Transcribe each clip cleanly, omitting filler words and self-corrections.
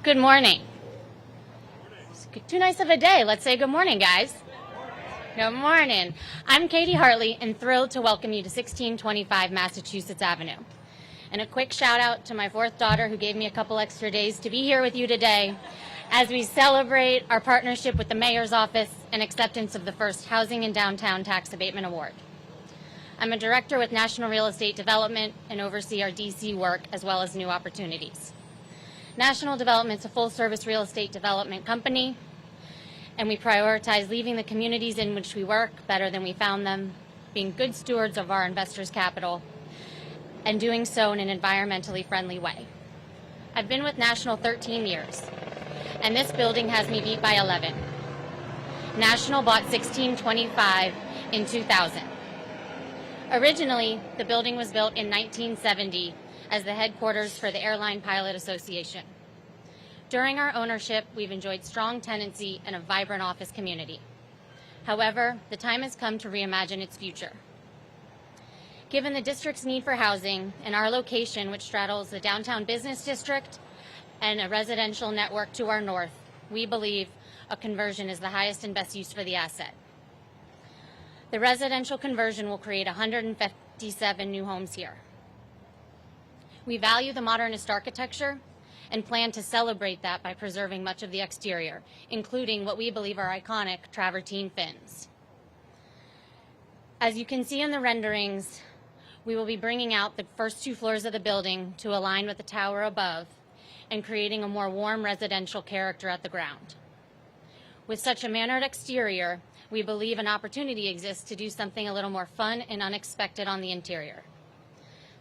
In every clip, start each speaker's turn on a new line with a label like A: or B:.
A: Good morning. It's too nice of a day. Let's say good morning, guys. Good morning. I'm Katie Hartley and thrilled to welcome you to 1625 Massachusetts Avenue. And a quick shout out to my fourth daughter who gave me a couple extra days to be here with you today as we celebrate our partnership with the Mayor's Office and acceptance of the first Housing in Downtown Tax Abatement Award. I'm a director with National Real Estate Development and oversee our DC work as well as new opportunities. National Development's a full-service real estate development company, and we prioritize leaving the communities in which we work better than we found them, being good stewards of our investors' capital, and doing so in an environmentally friendly way. I've been with National 13 years, and this building has me beat by 11. National bought 1625 in 2000. Originally, the building was built in 1970 as the headquarters for the Airline Pilot Association. During our ownership, we've enjoyed strong tenancy and a vibrant office community. However, the time has come to reimagine its future. Given the district's need for housing and our location, which straddles the downtown business district and a residential network to our north, we believe a conversion is the highest and best use for the asset. The residential conversion will create 157 new homes here. We value the modernist architecture and plan to celebrate that by preserving much of the exterior, including what we believe are iconic travertine fins. As you can see in the renderings, we will be bringing out the first 2 floors of the building to align with the tower above and creating a more warm residential character at the ground. With such a mannered exterior, we believe an opportunity exists to do something a little more fun and unexpected on the interior.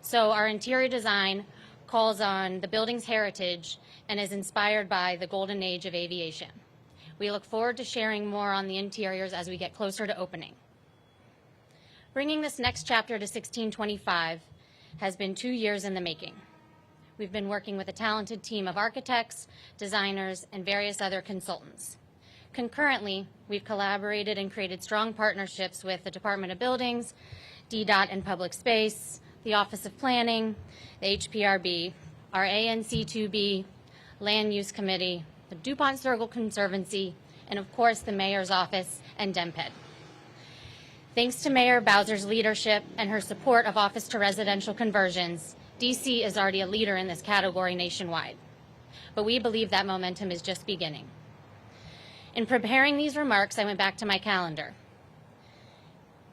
A: So our interior design calls on the building's heritage and is inspired by the golden age of aviation. We look forward to sharing more on the interiors as we get closer to opening. Bringing this next chapter to 1625 has been 2 years in the making. We've been working with a talented team of architects, designers, and various other consultants. Concurrently, we've collaborated and created strong partnerships with the Department of Buildings, DDOT and Public Space, the Office of Planning, the HPRB, our ANC2B, Land Use Committee, the DuPont Circle Conservancy, and of course the Mayor's Office and DMPED. Thanks to Mayor Bowser's leadership and her support of office to residential conversions, DC is already a leader in this category nationwide. But we believe that momentum is just beginning. In preparing these remarks, I went back to my calendar.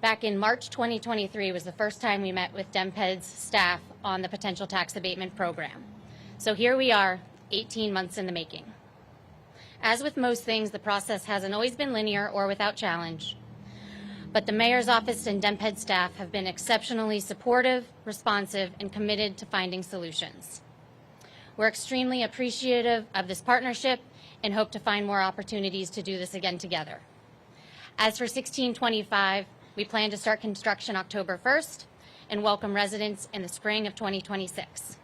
A: Back in March 2023 was the first time we met with DMPED's staff on the potential tax abatement program. So here we are, 18 months in the making. As with most things, the process hasn't always been linear or without challenge. But the Mayor's Office and DMPED staff have been exceptionally supportive, responsive, and committed to finding solutions. We're extremely appreciative of this partnership and hope to find more opportunities to do this again together. As for 1625, we plan to start construction October 1st and welcome residents in the spring of 2026.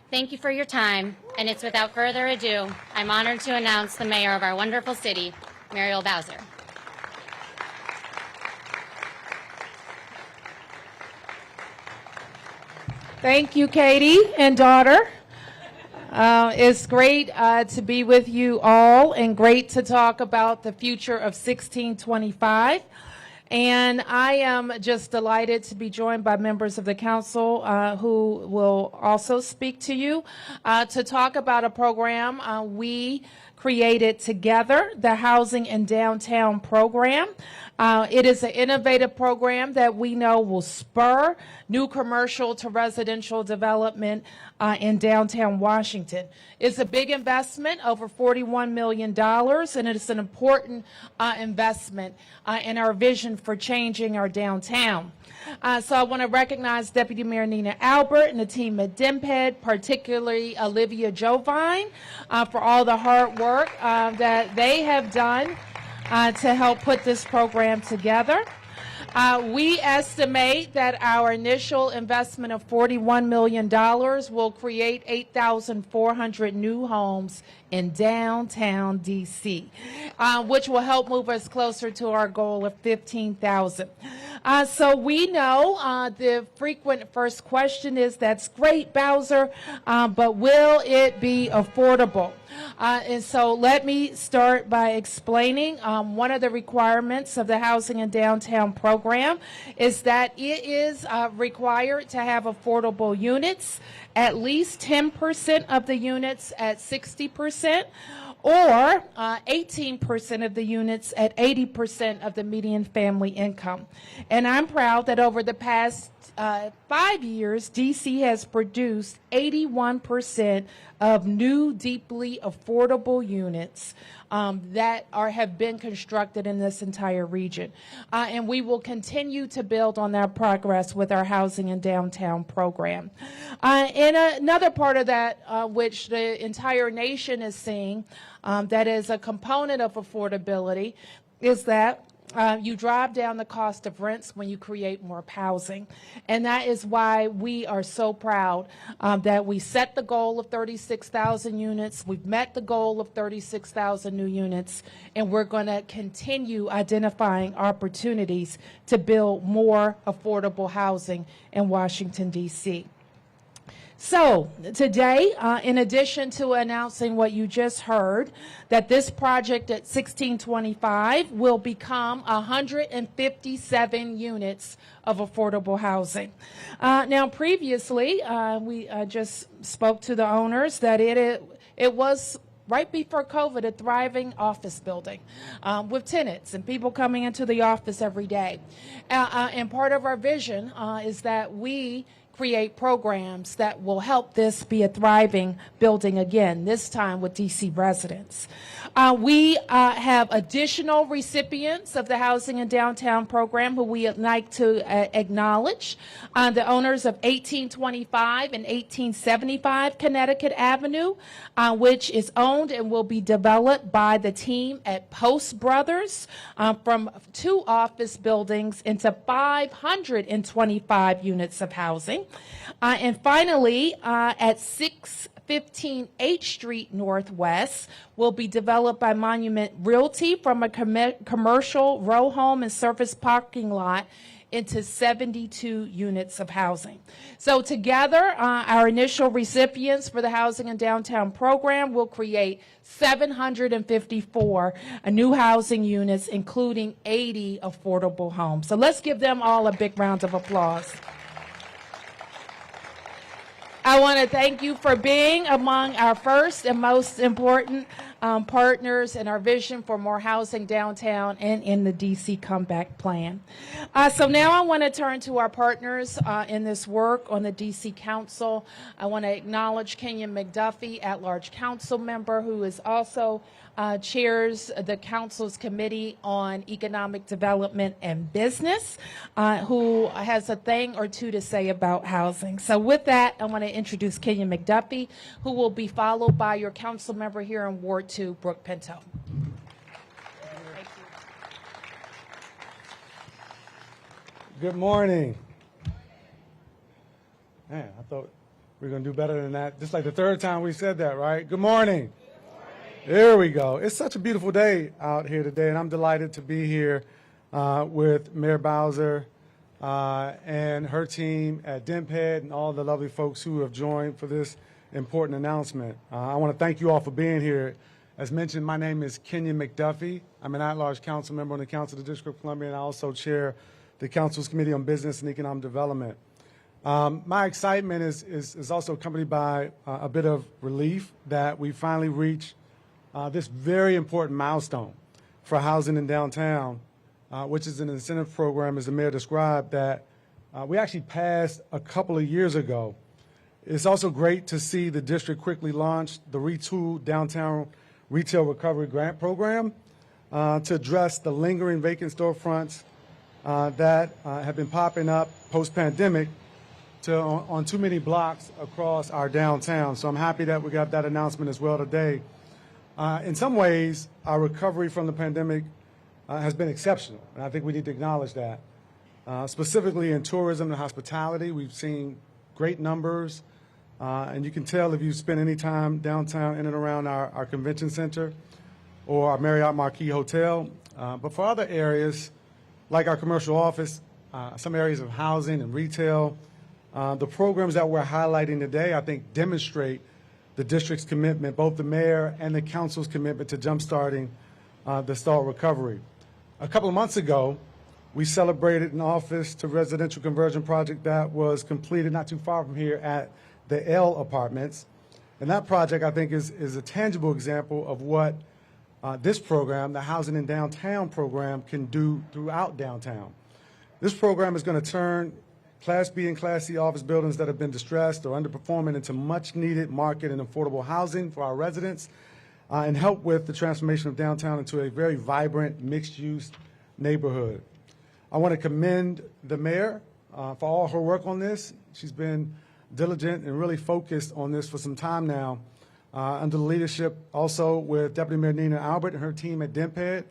A: Thank you for your time, and it's without further ado, I'm honored to announce the mayor of our wonderful city, Muriel Bowser.
B: Thank you, Katie and daughter. It's great to be with you all and great to talk about the future of 1625. And I am just delighted to be joined by members of the council who will also speak to you to talk about a program we created together, the Housing in Downtown program. It is an innovative program that we know will spur new commercial to residential development in downtown Washington. It's a big investment, over $41 million, and it's an important investment in our vision for changing our downtown. So I want to recognize Deputy Mayor Nina Albert and the team at DMPED, particularly Olivia Jovine, for all the hard work that they have done to help put this program together. We estimate that our initial investment of $41 million will create 8,400 new homes in downtown DC, which will help move us closer to our goal of 15,000. So we know the frequent first question is, that's great, Bowser, but will it be affordable? And so let me start by explaining one of the requirements of the Housing in Downtown program is that it is required to have affordable units, at least 10% of the units at 60%, or 18% of the units at 80% of the median family income. And I'm proud that over the past 5 years, DC has produced 81% of new, deeply affordable units that have been constructed in this entire region. And we will continue to build on that progress with our Housing in Downtown program. And another part of that, which the entire nation is seeing, that is a component of affordability, is that you drive down the cost of rents when you create more housing. And that is why we are so proud that we set the goal of 36,000 units. We've met the goal of 36,000 new units, and we're going to continue identifying opportunities to build more affordable housing in Washington, D.C. So today, in addition to announcing what you just heard, that this project at 1625 will become 157 units of affordable housing. Now, previously, we just spoke to the owners that it was right before COVID, a thriving office building with tenants and people coming into the office every day. And part of our vision is that we create programs that will help this be a thriving building again, this time with DC residents. We have additional recipients of the Housing in Downtown program who we would like to acknowledge. The owners of 1825 and 1875 Connecticut Avenue, which is owned and will be developed by the team at Post Brothers, from 2 office buildings into 525 units of housing. And finally, at 615 H Street Northwest will be developed by Monument Realty from a commercial row home and surface parking lot into 72 units of housing. So together, our initial recipients for the Housing in Downtown program will create 754 new housing units, including 80 affordable homes. So let's give them all a big round of applause. I want to thank you for being among our first and most important partners in our vision for more housing downtown and in the DC Comeback Plan. So now I want to turn to our partners in this work on the DC Council. I want to acknowledge Kenyon McDuffie, at-large council member, who is also chairs the council's committee on economic development and business, who has a thing or two to say about housing. So with that, I want to introduce Kenyon McDuffie, who will be followed by your council member here in Ward 2, Brooke Pinto.
C: Good morning. Man, I thought we were going to do better than that. Just like the third time we said that, right? Good morning. There we go. It's such a beautiful day out here today, and I'm delighted to be here with Mayor Bowser and her team at DMPED and all the lovely folks who have joined for this important announcement. I want to thank you all for being here. As mentioned, my name is Kenyon McDuffie. I'm an at-large council member on the Council of the District of Columbia, and I also chair the Council's Committee on Business and Economic Development. My excitement is also accompanied by a bit of relief that we finally reached this very important milestone for housing in downtown, which is an incentive program, as the mayor described, that we actually passed a couple of years ago. It's also great to see the district quickly launch the Retooled Downtown Retail Recovery Grant Program to address the lingering vacant storefronts that have been popping up post-pandemic on too many blocks across our downtown. So I'm happy that we got that announcement as well today. In some ways, our recovery from the pandemic has been exceptional, and I think we need to acknowledge that. Specifically in tourism and hospitality, we've seen great numbers, and you can tell if you spend any time downtown in and around our convention center or our Marriott Marquis Hotel. But for other areas, like our commercial office some areas of housing and retail. The programs that we're highlighting today, I think, demonstrate the district's commitment, both the mayor and the council's commitment to jumpstarting the stalled recovery. A couple of months ago, we celebrated an office to residential conversion project that was completed not too far from here at the L Apartments. And that project, I think, is a tangible example of what this program, the Housing in Downtown program, can do throughout downtown. This program is going to turn Class B and Class C office buildings that have been distressed or underperforming into much needed market and affordable housing for our residents and help with the transformation of downtown into a very vibrant mixed-use neighborhood. I want to commend the mayor for all her work on this. She's been diligent and really focused on this for some time now under the leadership also with Deputy Mayor Nina Albert and her team at DMPED.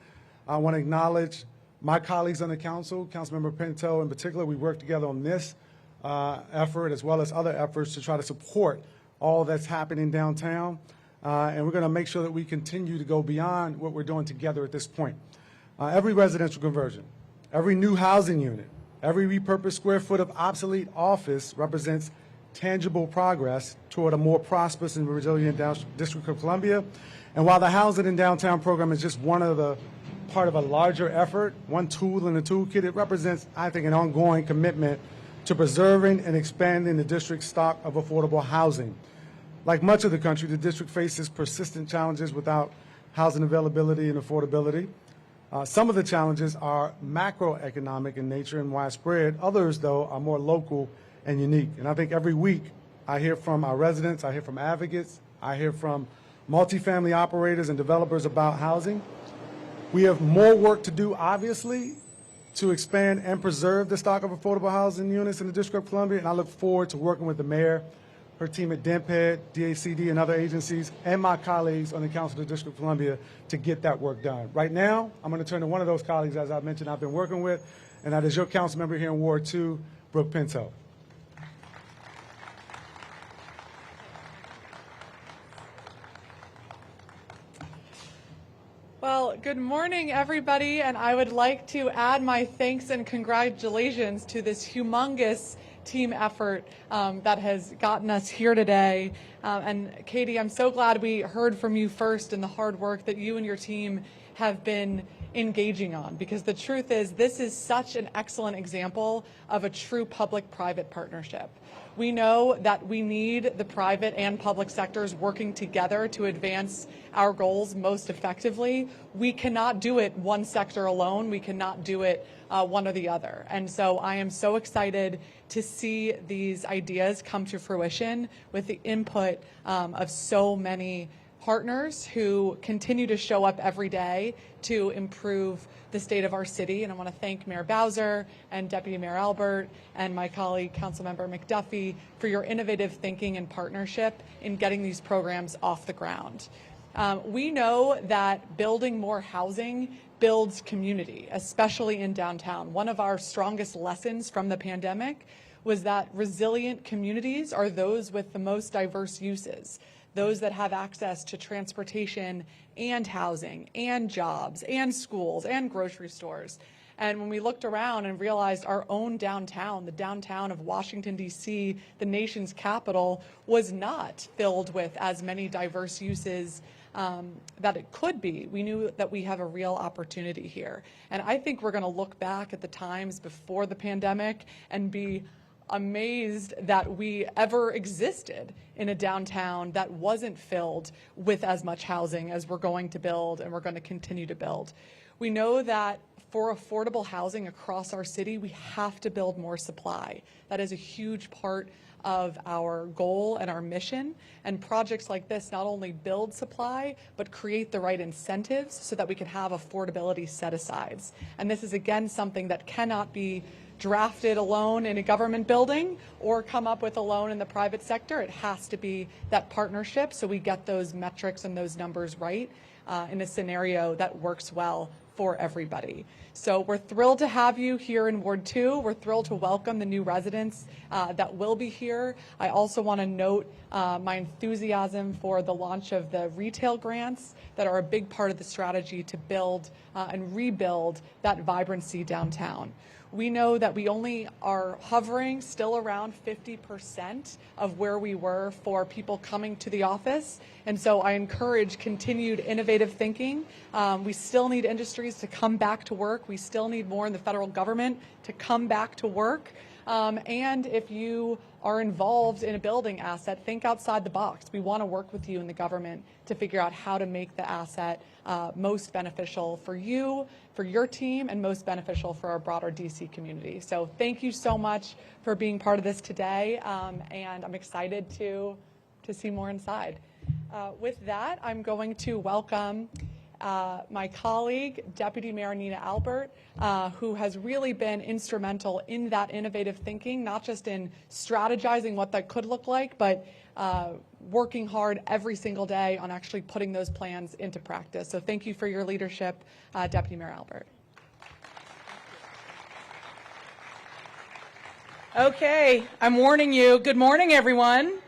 C: I want to acknowledge my colleagues on the council, Councilmember Pinto in particular. We worked together on this effort as well as other efforts to try to support all that's happening downtown. And we're going to make sure that we continue to go beyond what we're doing together at this point. Every residential conversion, every new housing unit, every repurposed square foot of obsolete office represents tangible progress toward a more prosperous and resilient District of Columbia. And while the Housing in Downtown program is just one of the part of a larger effort, one tool in the toolkit, it represents, I think, an ongoing commitment to preserving and expanding the district's stock of affordable housing. Like much of the country, the district faces persistent challenges without housing availability and affordability. Some of the challenges are macroeconomic in nature and widespread. Others, though, are more local and unique. And I think every week I hear from our residents, I hear from advocates, I hear from multifamily operators and developers about housing. We have more work to do, obviously, to expand and preserve the stock of affordable housing units in the District of Columbia, and I look forward to working with the mayor, her team at DMPED, DACD, and other agencies, and my colleagues on the Council of the District of Columbia to get that work done. Right now, I'm going to turn to one of those colleagues, as I mentioned, I've been working with, and that is your council member here in Ward 2, Brooke Pinto.
D: Well, good morning, everybody, and I would like to add my thanks and congratulations to this humongous team effort that has gotten us here today. And Katie, I'm so glad we heard from you first in the hard work that you and your team have been engaging on, because the truth is this is such an excellent example of a true public-private partnership. We know that we need the private and public sectors working together to advance our goals most effectively. We cannot do it one sector alone. We cannot do it one or the other. And so I am so excited to see these ideas come to fruition with the input of so many partners who continue to show up every day to improve the state of our city. And I want to thank Mayor Bowser and Deputy Mayor Albert and my colleague, Councilmember McDuffie, for your innovative thinking and partnership in getting these programs off the ground. We know that building more housing builds community, especially in downtown. One of our strongest lessons from the pandemic was that resilient communities are those with the most diverse uses, those that have access to transportation and housing and jobs and schools and grocery stores. And when we looked around and realized our own downtown, the downtown of Washington, D.C., the nation's capital, was not filled with as many diverse uses that it could be, we knew that we have a real opportunity here. And I think we're going to look back at the times before the pandemic and be amazed that we ever existed in a downtown that wasn't filled with as much housing as we're going to build and we're going to continue to build. We know that for affordable housing across our city, we have to build more supply. That is a huge part of our goal and our mission. And projects like this not only build supply, but create the right incentives so that we can have affordability set-asides. And this is, again, something that cannot be drafted alone in a government building or come up with alone in the private sector. It has to be that partnership so we get those metrics and those numbers right in a scenario that works well for everybody. So we're thrilled to have you here in Ward 2. We're thrilled to welcome the new residents that will be here. I also want to note my enthusiasm for the launch of the retail grants that are a big part of the strategy to build and rebuild that vibrancy downtown. we know that we only are hovering still around 50% of where we were for people coming to the office. And so I encourage continued innovative thinking. We still need industries to come back to work. We still need more in the federal government to come back to work. And if you are involved in a building asset, think outside the box. We want to work with you in the government to figure out how to make the asset most beneficial for you, for your team, and most beneficial for our broader DC community. So thank you so much for being part of this today, and I'm excited to see more inside. With that, I'm going to welcome my colleague, Deputy Mayor Nina Albert, who has really been instrumental in that innovative thinking, not just in strategizing what that could look like, but working hard every single day on actually putting those plans into practice. So thank you for your leadership, Deputy Mayor Albert.
E: Okay, I'm warning you. Good morning, everyone.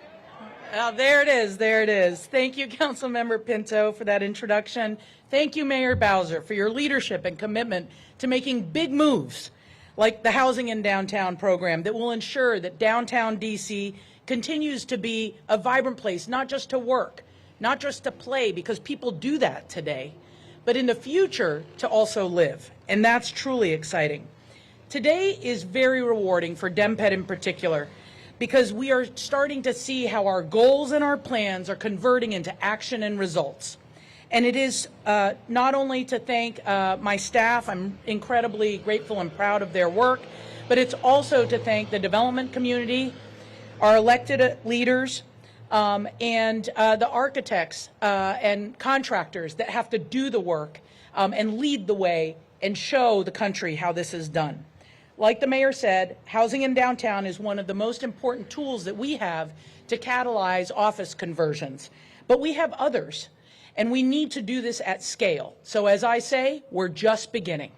E: There it is. There it is. Thank you, Councilmember Pinto, for that introduction. Thank you, Mayor Bowser, for your leadership and commitment to making big moves like the Housing in Downtown program that will ensure that downtown DC continues to be a vibrant place, not just to work, not just to play, because people do that today, but in the future to also live. And that's truly exciting. Today is very rewarding for DemPed in particular, because we are starting to see how our goals and our plans are converting into action and results. And it is not only to thank my staff, I'm incredibly grateful and proud of their work, but it's also to thank the development community, our elected leaders, and the architects and contractors that have to do the work and lead the way and show the country how this is done. Like the mayor said, housing in downtown is one of the most important tools that we have to catalyze office conversions. But we have others, and we need to do this at scale. So as I say, we're just beginning.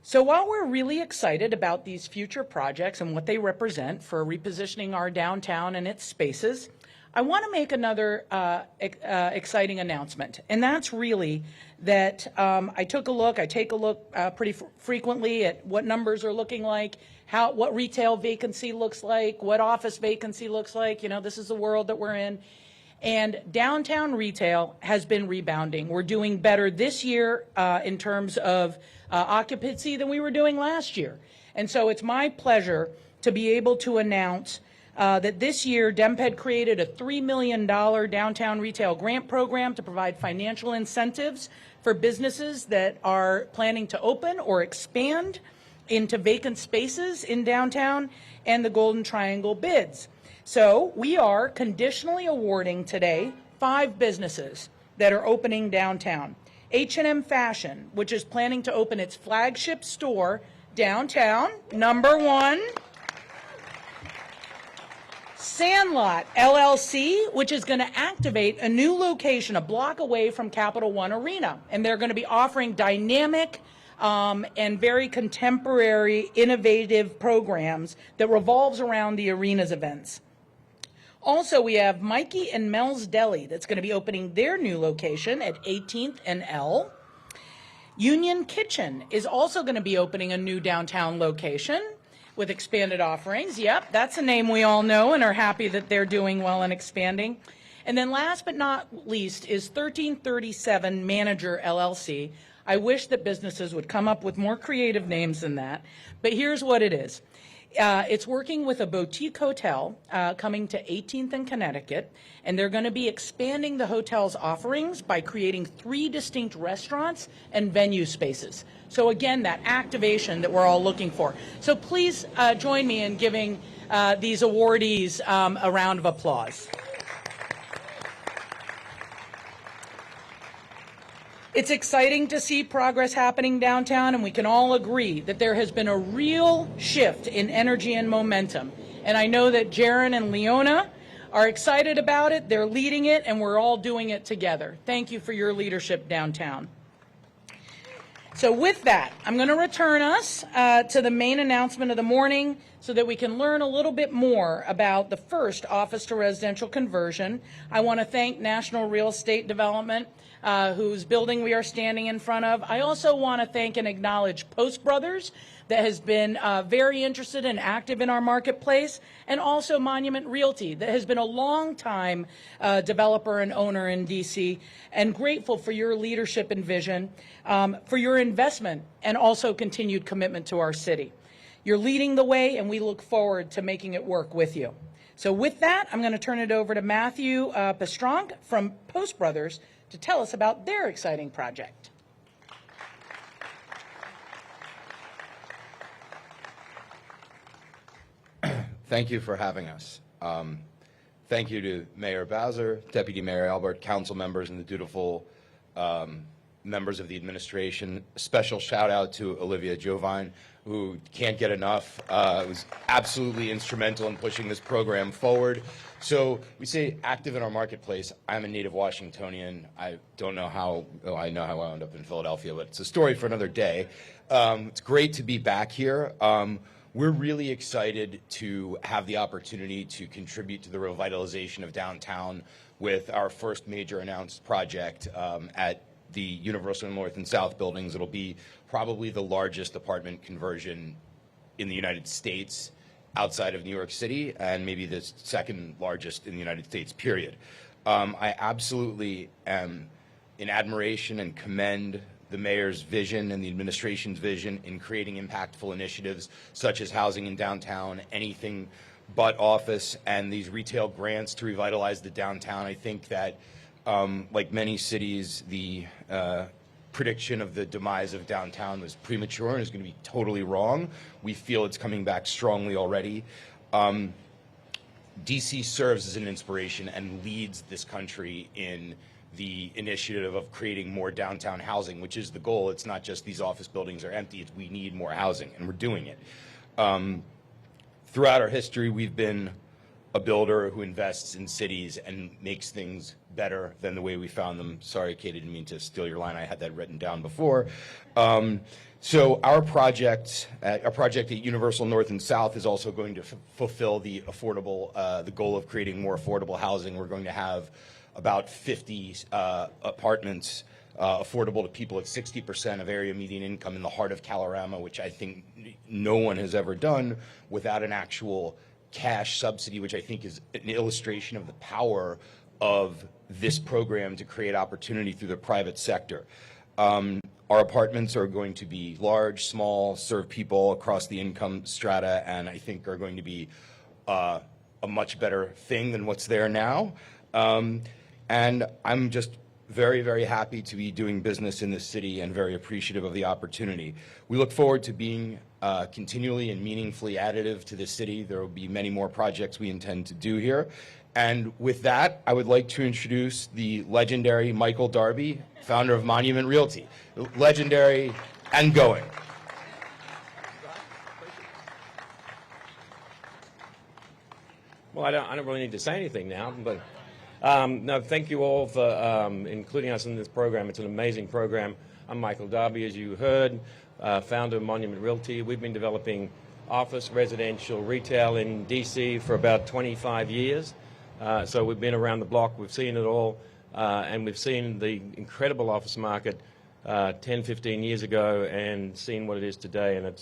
E: So while we're really excited about these future projects and what they represent for repositioning our downtown and its spaces, I want to make another exciting announcement, and that's really that I take a look pretty frequently at what numbers are looking like, what retail vacancy looks like, what office vacancy looks like. You know, this is the world that we're in. And downtown retail has been rebounding. We're doing better this year in terms of occupancy than we were doing last year. And so it's my pleasure to be able to announce that this year, DemPed created a $3 million downtown retail grant program to provide financial incentives for businesses that are planning to open or expand into vacant spaces in downtown and the Golden Triangle bids. So we are conditionally awarding today 5 businesses that are opening downtown. H&M Fashion, which is planning to open its flagship store downtown, #1. Sandlot LLC, which is going to activate a new location a block away from Capital One Arena. And they're going to be offering dynamic and very contemporary, innovative programs that revolves around the arena's events. Also, we have Mikey and Mel's Deli that's going to be opening their new location at 18th and L. Union Kitchen is also going to be opening a new downtown location with expanded offerings. Yep, that's a name we all know and are happy that they're doing well and expanding. And then last but not least is 1337 Manager LLC. I wish that businesses would come up with more creative names than that, but here's what it is. It's working with a boutique hotel coming to 18th and Connecticut, and they're going to be expanding the hotel's offerings by creating 3 distinct restaurants and venue spaces. So again, that activation that we're all looking for. So please join me in giving these awardees a round of applause. It's exciting to see progress happening downtown, and we can all agree that there has been a real shift in energy and momentum. And I know that Jaron and Leona are excited about it, they're leading it, and we're all doing it together. Thank you for your leadership downtown. So with that, I'm going to return us to the main announcement of the morning. so that we can learn a little bit more about the first office to residential conversion. I want to thank National Real Estate Development, whose building we are standing in front of. I also want to thank and acknowledge Post Brothers, that has been very interested and active in our marketplace, and also Monument Realty, that has been a long-time developer and owner in DC, and grateful for your leadership and vision, for your investment, and also continued commitment to our city. You're leading the way, and we look forward to making it work with you. So with that, I'm going to turn it over to Matthew Pastronk from Post Brothers to tell us about their exciting project.
F: Thank you for having us. Thank you to Mayor Bowser, Deputy Mayor Albert, council members, and the dutiful members of the administration. A special shout out to Olivia Jovine, who can't get enough. Was absolutely instrumental in pushing this program forward. So we say active in our marketplace. I'm a native Washingtonian. I don't know how, I know how I wound up in Philadelphia, but it's a story for another day. It's great to be back here. We're really excited to have the opportunity to contribute to the revitalization of downtown with our first major announced project at the Universal North and South buildings. It'll be probably the largest apartment conversion in the United States outside of New York City, and maybe the second largest in the United States, period. I absolutely am in admiration and commend the mayor's vision and the administration's vision in creating impactful initiatives such as housing in downtown, anything but office, and these retail grants to revitalize the downtown. I think that, like many cities, the prediction of the demise of downtown was premature and is going to be totally wrong. We feel it's coming back strongly already. DC serves as an inspiration and leads this country in the initiative of creating more downtown housing, which is the goal. It's not just these office buildings are empty, it's we need more housing, and we're doing it. Throughout our history, we've been a builder who invests in cities and makes things better than the way we found them. Sorry, Kate, I didn't mean to steal your line. I had that written down before. So our project at Universal North and South is also going to fulfill the goal of creating more affordable housing. We're going to have about 50 apartments affordable to people at 60% of area median income in the heart of Kalorama, which I think no one has ever done without an actual cash subsidy, which I think is an illustration of the power of this program to create opportunity through the private sector. Our apartments are going to be large, small, serve people across the income strata, and I think are going to be a much better thing than what's there now. And I'm just very, very happy to be doing business in this city and very appreciative of the opportunity. We look forward to being continually and meaningfully additive to this city. There will be many more projects we intend to do here. And with that, I would like to introduce the legendary Michael Darby, founder of Monument Realty. Legendary and going.
G: Well, I don't really need to say anything now, but no, thank you all for including us in this program. It's an amazing program. I'm Michael Darby, as you heard, founder of Monument Realty. We've been developing office, residential, retail in DC for about 25 years. So we've been around the block, we've seen it all, and we've seen the incredible office market 10, 15 years ago and seen what it is today, and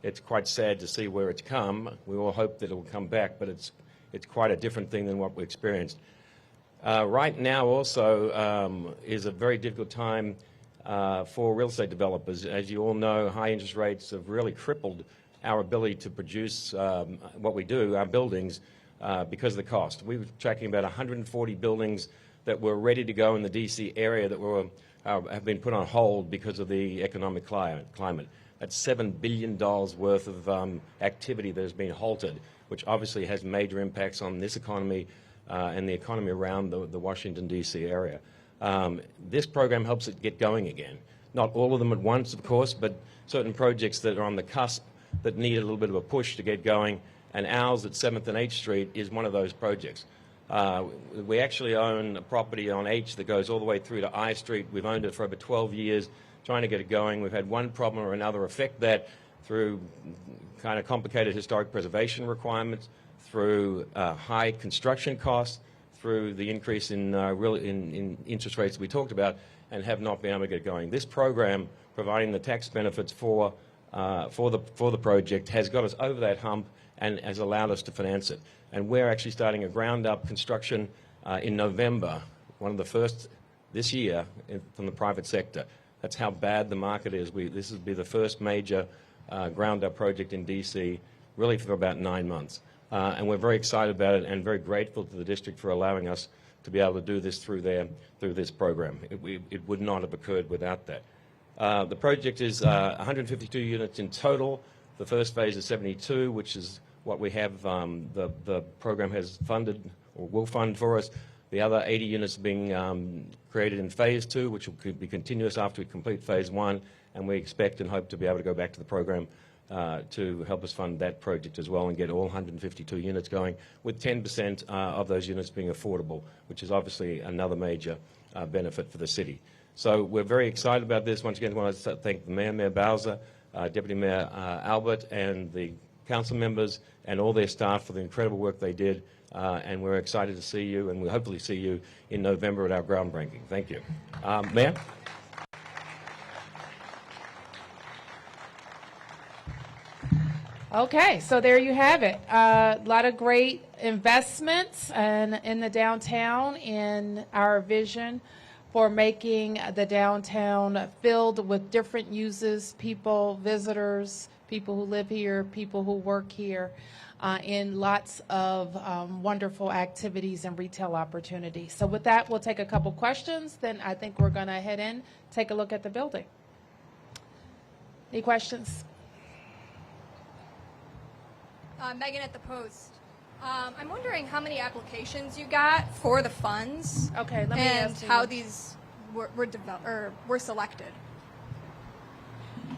G: it's quite sad to see where it's come. We all hope that it will come back, but it's quite a different thing than what we experienced. Right now also is a very difficult time for real estate developers. As you all know, high interest rates have really crippled our ability to produce what we do, our buildings, because of the cost. We were tracking about 140 buildings that were ready to go in the DC area that were have been put on hold because of the economic climate. That's $7 billion worth of activity that has been halted, which obviously has major impacts on this economy and the economy around the Washington, D.C. area. This program helps it get going again. Not all of them at once, of course, but certain projects that are on the cusp that need a little bit of a push to get going, and ours at 7th and H Street is one of those projects. We actually own a property on H that goes all the way through to I Street. We've owned it for over 12 years, trying to get it going. We've had one problem or another affect that, through kind of complicated historic preservation requirements, through high construction costs, through the increase in interest rates we talked about, and have not been able to get going. This program, providing the tax benefits for the project, has got us over that hump and has allowed us to finance it. And we're actually starting a ground-up construction in November, one of the first this year from the private sector. That's how bad the market is. This will be the first major ground-up project in D.C. really for about 9 months. And we're very excited about it and very grateful to the district for allowing us to be able to do this through this program. It would not have occurred without that. The project is 152 units in total. The first phase is 72, which is what we have, the program has funded or will fund for us. The other 80 units are being created in phase 2, which will be continuous after we complete phase 1, and we expect and hope to be able to go back to the program to help us fund that project as well and get all 152 units going, with 10% of those units being affordable, which is obviously another major benefit for the city. So we're very excited about this. Once again, I want to thank the Mayor, Mayor Bowser, Deputy Mayor Albert, and the council members and all their staff for the incredible work they did. And we're excited to see you, and we'll hopefully see you in November at our groundbreaking. Thank you. Mayor?
B: Okay, so there you have it. A lot of great investments in the downtown, in our vision for making the downtown filled with different uses, people, visitors, people who live here, people who work here, in lots of wonderful activities and retail opportunities. So with that, we'll take a couple questions. Then I think we're going to head in, take a look at the building. Any questions?
H: Megan at the Post. I'm wondering how many applications you got for the funds.
B: Okay, let me
H: and
B: ask you
H: how
B: what-
H: these were selected.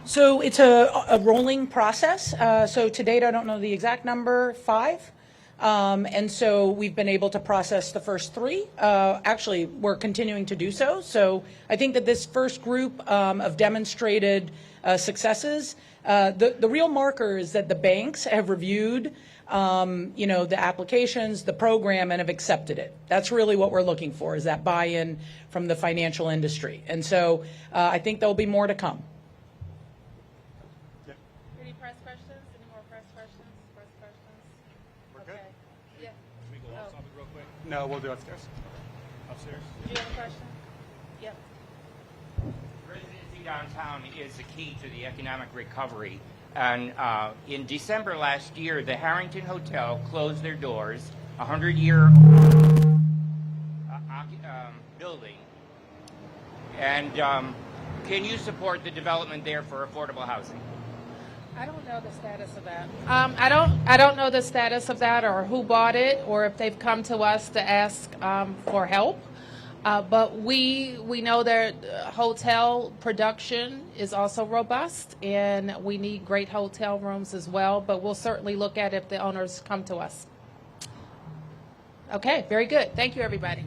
E: So it's a rolling process. So to date, I don't know the exact number, 5. And so we've been able to process the first 3. Actually, we're continuing to do so. So I think that this first group of demonstrated successes, the real marker is that the banks have reviewed the applications, the program, and have accepted it. That's really what we're looking for, is that buy-in from the financial industry. And so I think there'll be more to come.
B: Any press questions? Any more press questions? Press questions?
C: We're good?
B: Yeah.
C: Can we go off topic real quick? No, we'll do it upstairs. Upstairs?
B: Do you have a question? Yep.
I: Residency downtown is the key to the economic recovery. And in December last year, the Harrington Hotel closed their doors, a 100-year building. And can you support the development there for affordable housing?
B: I don't know the status of that. I don't know the status of that, or who bought it, or if they've come to us to ask for help. But we know that hotel production is also robust, and we need great hotel rooms as well. But we'll certainly look at it if the owners come to us. Okay, very good. Thank you, everybody.